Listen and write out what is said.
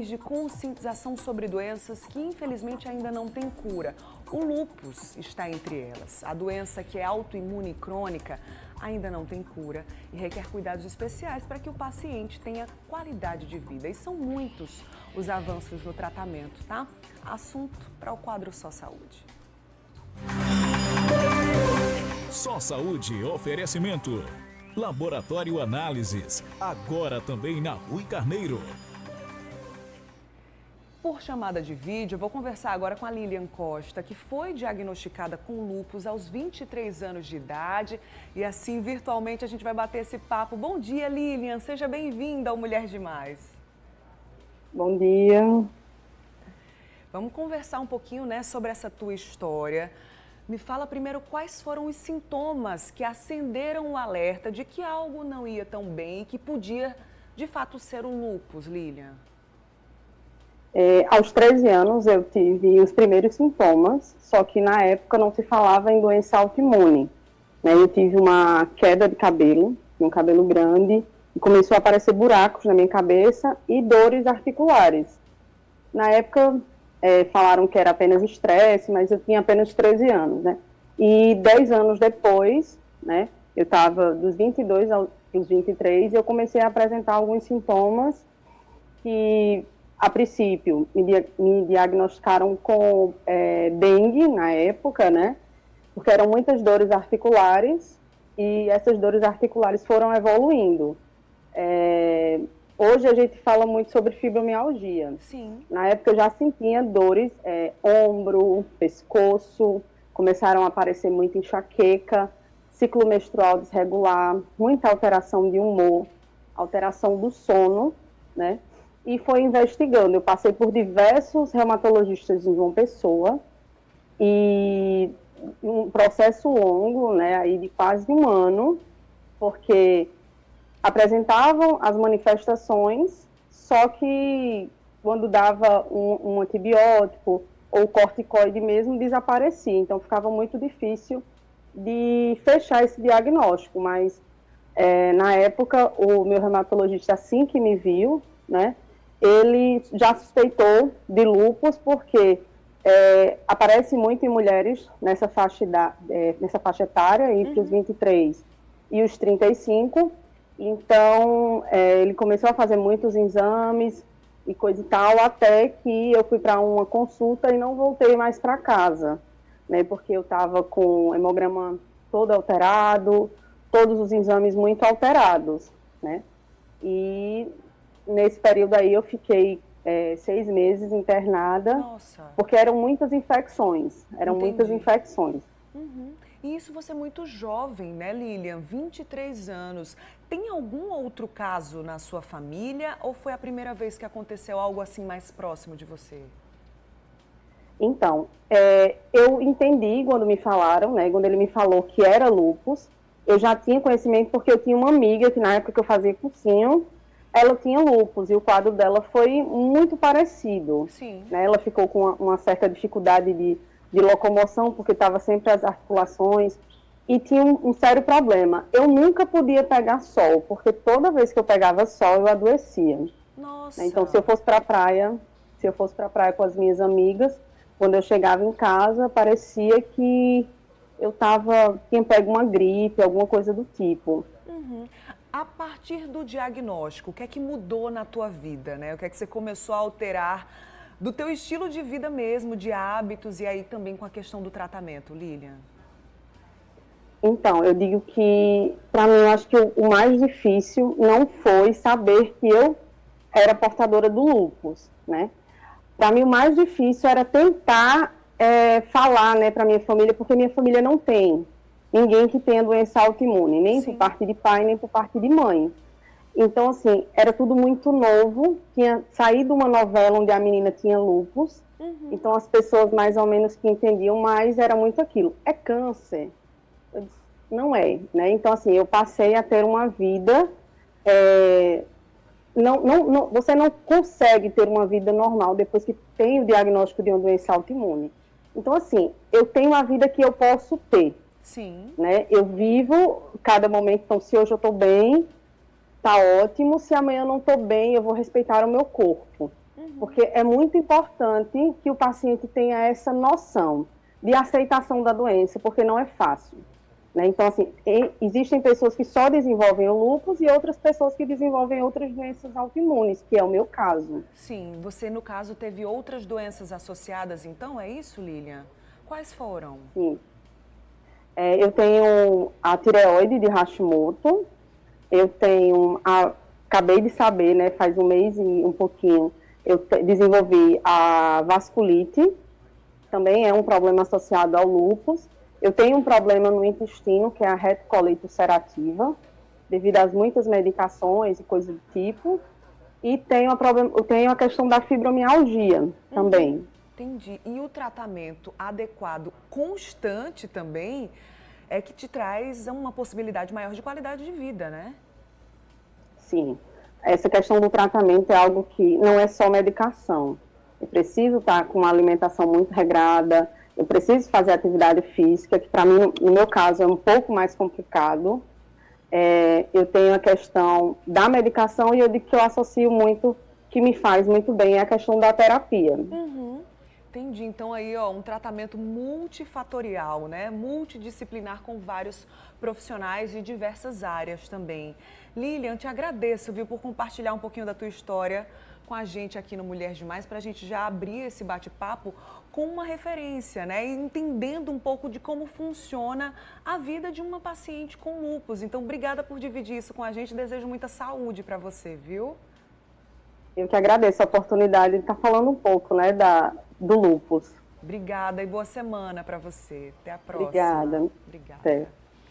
mais de conscientização sobre doenças que infelizmente ainda não têm cura. O lúpus está entre elas. A doença que é autoimune e crônica ainda não tem cura e requer cuidados especiais para que o paciente tenha qualidade de vida. E são muitos os avanços no tratamento, tá? Assunto para o quadro Só Saúde. Só Saúde, oferecimento. Laboratório Análises, agora também na Rui Carneiro. Por chamada de vídeo, eu vou conversar agora com a Lilian Costa, que foi diagnosticada com lúpus aos 23 anos de idade. E assim, virtualmente, a gente vai bater esse papo. Bom dia, Lilian. Seja bem-vinda ao Mulher Demais. Bom dia. Vamos conversar um pouquinho, né, sobre essa tua história. Me fala primeiro quais foram os sintomas que acenderam o alerta de que algo não ia tão bem e que podia, de fato, ser o lúpus, Lilian. Aos 13 anos eu tive os primeiros sintomas, só que na época não se falava em doença autoimune. Né? Eu tive uma queda de cabelo, um cabelo grande, e começou a aparecer buracos na minha cabeça e dores articulares. Na época falaram que era apenas estresse, mas eu tinha apenas 13 anos, né? E 10 anos depois, né, eu estava dos 22 aos 23, eu comecei a apresentar alguns sintomas que, a princípio, me diagnosticaram com dengue na época, né? Porque eram muitas dores articulares e essas dores articulares foram evoluindo. Hoje a gente fala muito sobre fibromialgia. Sim. Na época eu já sentia dores, ombro, pescoço, começaram a aparecer muita enxaqueca, ciclo menstrual desregular, muita alteração de humor, alteração do sono, né? E foi investigando. Eu passei por diversos reumatologistas em João Pessoa e um processo longo, né, aí de quase um ano, porque apresentavam as manifestações, só que quando dava um antibiótico ou corticoide mesmo, desaparecia. Então, ficava muito difícil de fechar esse diagnóstico. Mas, na época, o meu reumatologista, assim que me viu, né, ele já suspeitou de lúpus, porque aparece muito em mulheres nessa faixa etária, entre os 23 e os 35. Então, ele começou a fazer muitos exames e coisa e tal, até que eu fui para uma consulta e não voltei mais para casa, né? Porque eu estava com o hemograma todo alterado, todos os exames muito alterados, né? E nesse período aí eu fiquei 6 meses internada. Nossa. Porque eram muitas infecções, Uhum. E isso você é muito jovem, né, Lilian? 23 anos. Tem algum outro caso na sua família ou foi a primeira vez que aconteceu algo assim mais próximo de você? Então, eu entendi quando me falaram, né, quando ele me falou que era lúpus, eu já tinha conhecimento porque eu tinha uma amiga que na época que eu fazia cursinho, ela tinha lúpus e o quadro dela foi muito parecido. Sim. Né? Ela ficou com uma certa dificuldade de locomoção, porque estava sempre as articulações, e tinha um sério problema. Eu nunca podia pegar sol, porque toda vez que eu pegava sol, eu adoecia. Nossa. Então, se eu fosse para a praia com as minhas amigas, quando eu chegava em casa, parecia que eu tinha pego uma gripe, alguma coisa do tipo. Uhum. A partir do diagnóstico, o que é que mudou na tua vida, né? O que é que você começou a alterar do teu estilo de vida mesmo, de hábitos e aí também com a questão do tratamento, Lilian? Então, eu digo que, para mim, eu acho que o mais difícil não foi saber que eu era portadora do lúpus, né? Para mim, o mais difícil era tentar falar, né, para minha família, porque minha família não tem ninguém que tenha doença autoimune, nem Sim. por parte de pai, nem por parte de mãe. Então, assim, era tudo muito novo, tinha saído uma novela onde a menina tinha lúpus, então as pessoas mais ou menos que entendiam, mas era muito aquilo, é câncer. Eu disse, não é, né? Então, assim, eu passei a ter uma vida, você não consegue ter uma vida normal depois que tem o diagnóstico de uma doença autoimune. Então, assim, eu tenho uma vida que eu posso ter. Sim. Né? Eu vivo cada momento, então se hoje eu estou bem, tá ótimo, se amanhã eu não estou bem, eu vou respeitar o meu corpo. Porque é muito importante que o paciente tenha essa noção de aceitação da doença, porque não é fácil. Né? Então, assim, existem pessoas que só desenvolvem o lúpus e outras pessoas que desenvolvem outras doenças autoimunes, que é o meu caso. Sim, você, no caso, teve outras doenças associadas, então, é isso, Lilian? Quais foram? Sim. Eu tenho a tireoide de Hashimoto, eu tenho, acabei de saber, né, faz um mês e um pouquinho, eu desenvolvi a vasculite, também é um problema associado ao lúpus. Eu tenho um problema no intestino, que é a retocolite ulcerativa, devido às muitas medicações e coisas do tipo. E eu tenho a questão da fibromialgia também. Entendi. E o tratamento adequado, constante também, é que te traz uma possibilidade maior de qualidade de vida, né? Sim. Essa questão do tratamento é algo que não é só medicação. Eu preciso estar com uma alimentação muito regrada, eu preciso fazer atividade física, que para mim, no meu caso, é um pouco mais complicado. Eu tenho a questão da medicação e eu digo que eu associo muito, que me faz muito bem, é a questão da terapia. Entendi. Então aí, ó, um tratamento multifatorial, né? Multidisciplinar com vários profissionais de diversas áreas também. Lilian, te agradeço, viu, por compartilhar um pouquinho da tua história com a gente aqui no Mulher Demais, para a gente já abrir esse bate-papo com uma referência, né? E entendendo um pouco de como funciona a vida de uma paciente com lúpus. Então, obrigada por dividir isso com a gente. Desejo muita saúde para você, viu? Eu que agradeço a oportunidade de estar falando um pouco, né, do lúpus. Obrigada e boa semana para você. Até a próxima. Obrigada. Obrigada. Até.